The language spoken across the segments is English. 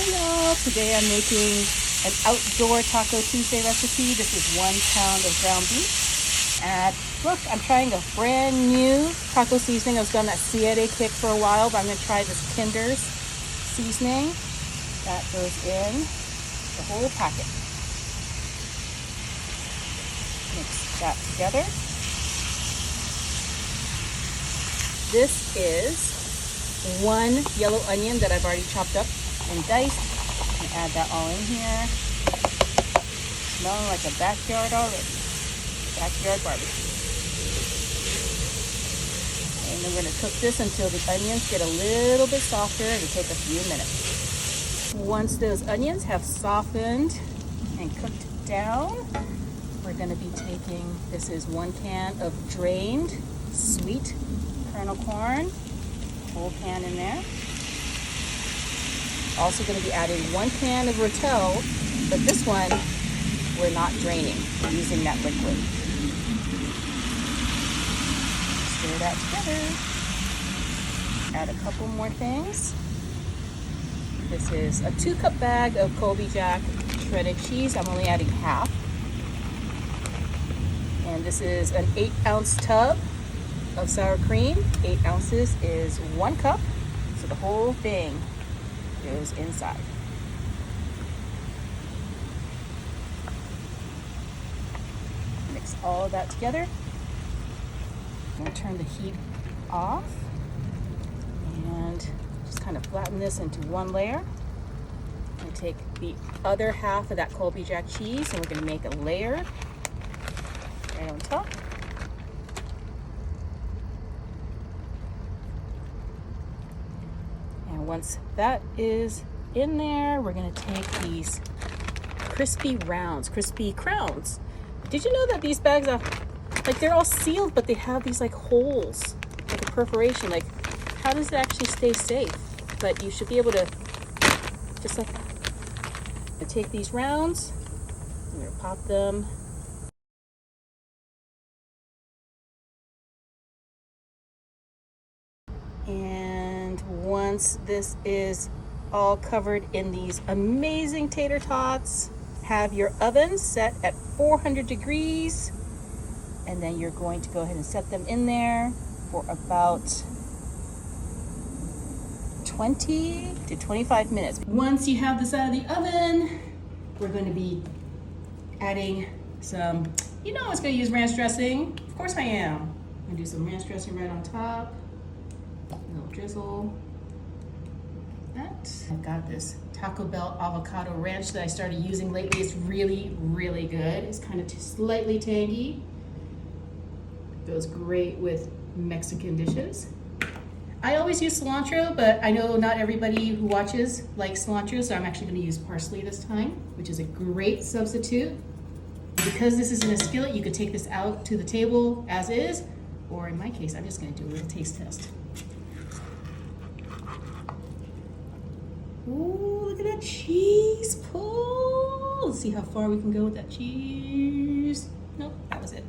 Hey y'all, today I'm making an outdoor Taco Tuesday recipe. This is 1 pound of ground beef. And look, I'm trying a brand new taco seasoning. I was on that Skillet kick for a while, but I'm gonna try this Kinder's seasoning. That goes in the whole packet. Mix that together. This is 1 yellow onion that I've already chopped up and diced. I'm gonna add that all in here. Smelling like a backyard already. Backyard barbecue. And then we're gonna cook this until the onions get a little bit softer. It'll take a few minutes. Once those onions have softened and cooked down, we're gonna be taking, this is 1 can of drained sweet kernel corn, whole can in there. Also going to be adding 1 can of rotel, but this one we're not draining. We're using that liquid. Stir that together. Add a couple more things. This is a 2-cup bag of Colby Jack shredded cheese. I'm only adding half. And this is an 8-ounce tub of sour cream. 8 ounces is 1 cup, so the whole thing goes inside. Mix all of that together. I'm going to turn the heat off and just kind of flatten this into 1 layer. I'm going to take the other half of that Colby Jack cheese and we're going to make a layer right on top. And once that is in there, we're gonna take these crispy rounds, crispy crowns. Did you know that these bags are, like, they're all sealed, but they have these like holes, like a perforation? Like, how does it actually stay safe? But you should be able to, just like, take these rounds, I'm gonna pop them. And once this is all covered in these amazing tater tots, have your oven set at 400 degrees, and then you're going to go ahead and set them in there for about 20 to 25 minutes. Once you have this out of the oven, we're going to be adding some, I was going to use ranch dressing. Of course I am. I'm going to do some ranch dressing right on top. A little drizzle. That. I've got this Taco Bell avocado ranch that I started using lately. It's really, really good. It's kind of slightly tangy. Goes great with Mexican dishes. I always use cilantro, but I know not everybody who watches likes cilantro, so I'm actually going to use parsley this time, which is a great substitute. Because this is in a skillet, you could take this out to the table as is, or in my case, I'm just going to do a little taste test. Ooh, look at that cheese pull. Let's see how far we can go with that cheese. Nope, that was it.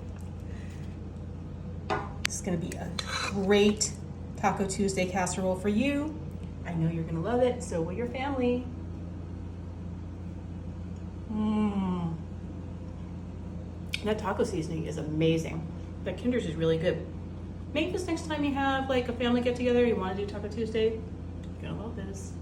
This is gonna be a great Taco Tuesday casserole for you. I know you're gonna love it, so will your family. That taco seasoning is amazing. That Kinder's is really good. Make this next time you have like a family get together, you wanna do Taco Tuesday, you're gonna love this.